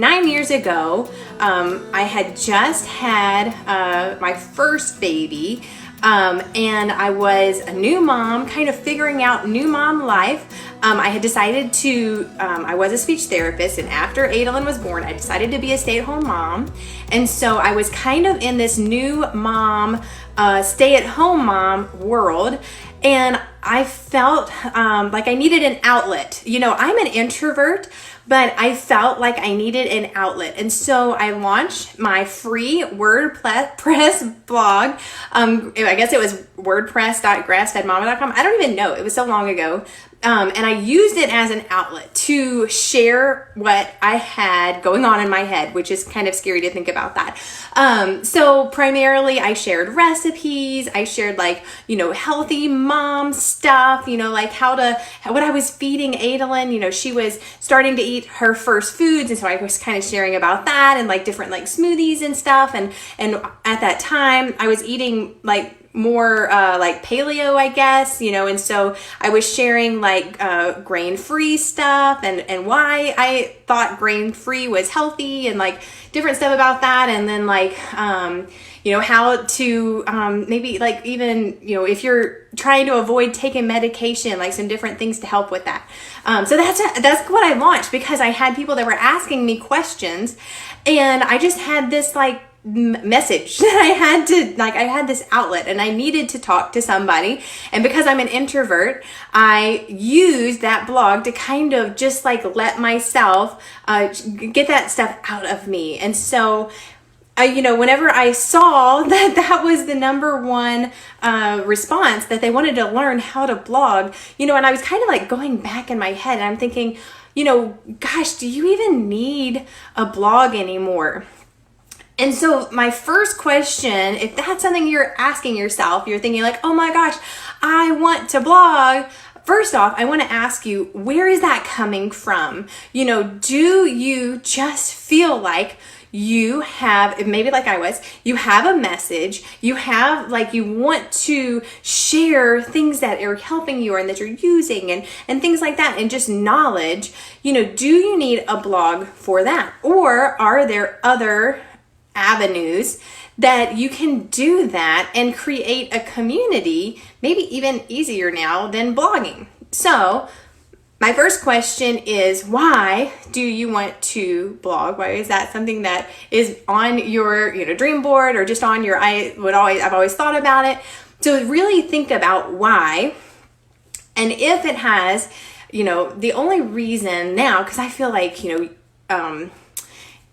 9 years ago, I had just had my first baby, and I was a new mom, kind of figuring out new mom life. I had decided to, I was a speech therapist, and after Adolin was born, I decided to be a stay-at-home mom. And so I was kind of in this new mom, stay-at-home mom world. And I felt like I needed an outlet. You know, I'm an introvert, but I felt like I needed an outlet. And so I launched my free WordPress blog. I guess it was wordpress.grassfedmama.com. I don't even know. It was so long ago. And I used it as an outlet to share what I had going on in my head, which is kind of scary to think about that. So primarily I shared recipes. I shared healthy mom stuff, like what I was feeding Adolin. She was starting to eat her first foods. And so I was kind of sharing about that and different smoothies and stuff. And at that time I was eating more paleo, I guess, and so I was sharing grain-free stuff and why I thought grain-free was healthy and different stuff about that. And then how to maybe even if you're trying to avoid taking medication, some different things to help with that. So that's what I launched, because I had people that were asking me questions, and I just had this message that I had this outlet, and I needed to talk to somebody. And because I'm an introvert, I used that blog to kind of just let myself get that stuff out of me. And so whenever I saw that was the number one response, that they wanted to learn how to blog, and I was kind of going back in my head, and I'm thinking, gosh, do you even need a blog anymore? And so my first question, if that's something you're asking yourself, you're thinking oh my gosh, I want to blog. First off, I want to ask you, where is that coming from? Do you just feel like you have, maybe like I was, you have a message, you have you want to share things that are helping you and that you're using and things like that, and just knowledge, do you need a blog for that? Or are there other avenues that you can do that and create a community, maybe even easier now than blogging? So my first question is, why do you want to blog? Why is that something that is on your dream board, or just on your I've always thought about it? So really think about why. And if it has, the only reason now, because I feel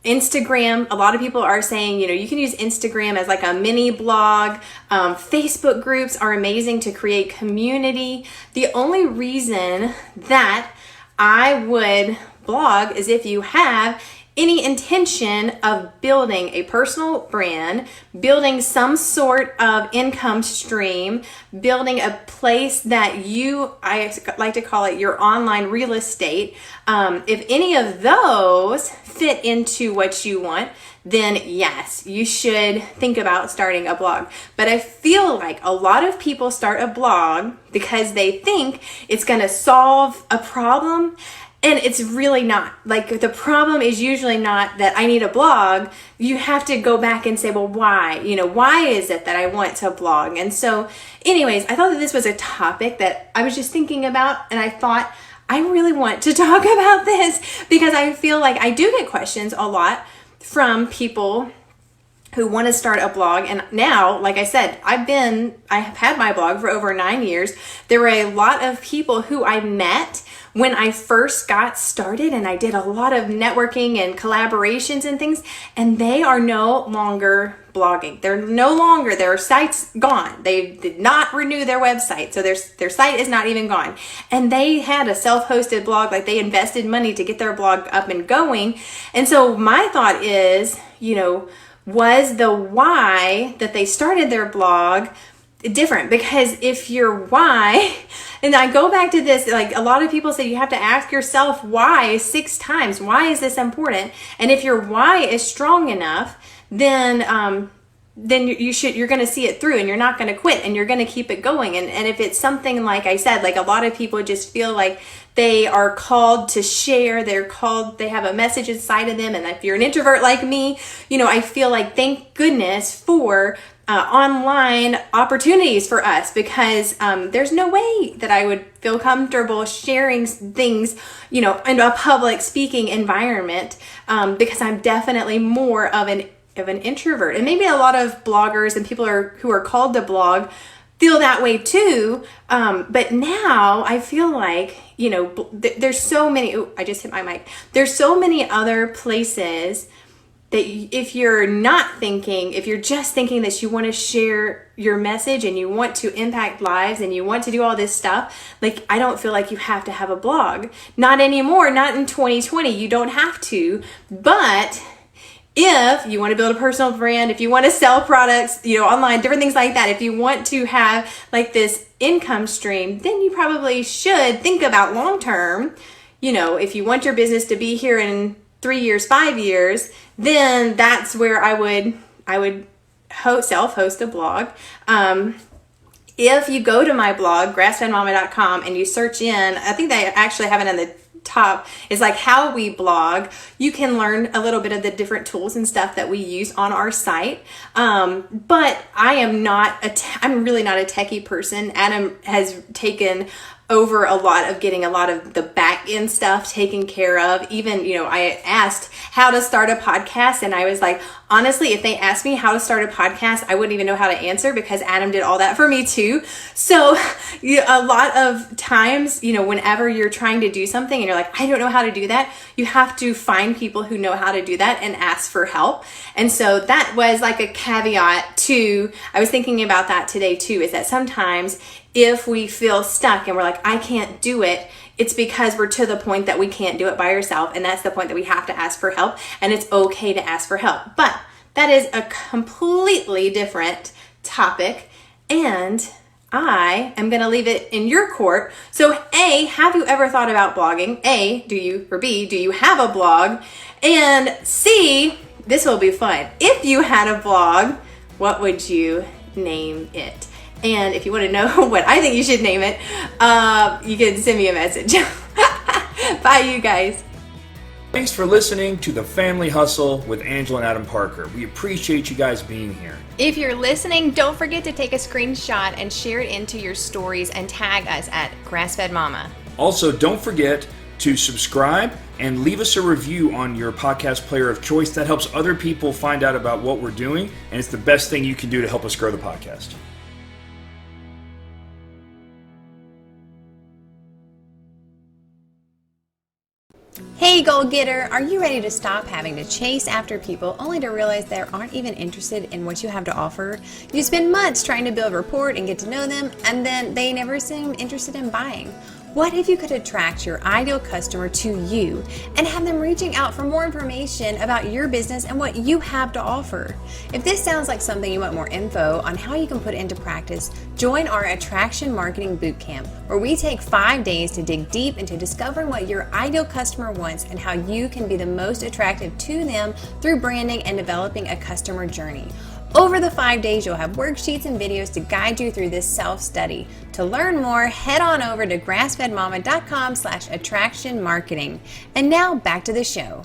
Instagram, a lot of people are saying, you can use Instagram as a mini blog. Facebook groups are amazing to create community. The only reason that I would blog is if you have any intention of building a personal brand, building some sort of income stream, building a place that I like to call it your online real estate. If any of those fit into what you want, then yes, you should think about starting a blog. But I feel like a lot of people start a blog because they think it's going to solve a problem. And it's really not. The problem is usually not that I need a blog. You have to go back and say, well, why? Why is it that I want to blog? And so anyways, I thought that this was a topic that I was just thinking about, and I thought, I really want to talk about this, because I feel like I do get questions a lot from people who want to start a blog. And now, like I said, I have had my blog for over 9 years. There were a lot of people who I met when I first got started, and I did a lot of networking and collaborations and things, and they are no longer blogging. Their site's gone. They did not renew their website, so their site is not even gone. And they had a self-hosted blog, they invested money to get their blog up and going. And so my thought is, was the why that they started their blog different? Because if your why, and I go back to this, a lot of people say you have to ask yourself why 6 times. Why is this important? And if your why is strong enough, then then you're going to see it through, and you're not going to quit, and you're going to keep it going. And if it's something, like I said, like a lot of people just feel like they are called to share, they have a message inside of them. And if you're an introvert like me, I feel like, thank goodness for online opportunities for us, because there's no way that I would feel comfortable sharing things, in a public speaking environment, because I'm definitely more of an introvert. And maybe a lot of bloggers and people who are called to blog feel that way too. But now I feel like, there's so many, I just hit my mic. There's so many other places that if you're just thinking that you want to share your message and you want to impact lives and you want to do all this stuff, like, I don't feel like you have to have a blog. Not anymore, not in 2020. You don't have to. But if you want to build a personal brand, if you want to sell products, online, different things like that, if you want to have like this income stream, then you probably should think about long term. If you want your business to be here in 3 years, 5 years, then that's where I would self-host a blog. If you go to my blog, grassfedmama.com, and you search in, I think they actually have it on the top, is like how we blog. You can learn a little bit of the different tools and stuff that we use on our site. But I'm really not a techie person. Adam has taken over a lot of getting a lot of the back end stuff taken care of. Even, I asked how to start a podcast, and I was like, honestly, if they asked me how to start a podcast, I wouldn't even know how to answer, because Adam did all that for me too. So a lot of times, whenever you're trying to do something and you're like, I don't know how to do that, you have to find people who know how to do that and ask for help. And so that was like a caveat to, I was thinking about that today too, is that sometimes if we feel stuck and we're like, I can't do it, it's because we're to the point that we can't do it by ourselves. And that's the point that we have to ask for help. And it's okay to ask for help. But that is a completely different topic. And I am going to leave it in your court. So A, have you ever thought about blogging? B, do you have a blog? And C, this will be fun. If you had a blog, what would you name it? And if you want to know what I think you should name it, you can send me a message. Bye, you guys. Thanks for listening to The Family Hustle with Angela and Adam Parker. We appreciate you guys being here. If you're listening, don't forget to take a screenshot and share it into your stories and tag us at Grassfed Mama. Also, don't forget to subscribe and leave us a review on your podcast player of choice. That helps other people find out about what we're doing, and it's the best thing you can do to help us grow the podcast. Hey goal getter, are you ready to stop having to chase after people only to realize they aren't even interested in what you have to offer? You spend months trying to build rapport and get to know them, and then they never seem interested in buying. What if you could attract your ideal customer to you and have them reaching out for more information about your business and what you have to offer? If this sounds like something you want more info on how you can put into practice, join our Attraction Marketing Bootcamp, where we take 5 days to dig deep into discovering what your ideal customer wants and how you can be the most attractive to them through branding and developing a customer journey. Over the 5 days, you'll have worksheets and videos to guide you through this self-study. To learn more, head on over to grassfedmama.com/attractionmarketing. And now back to the show.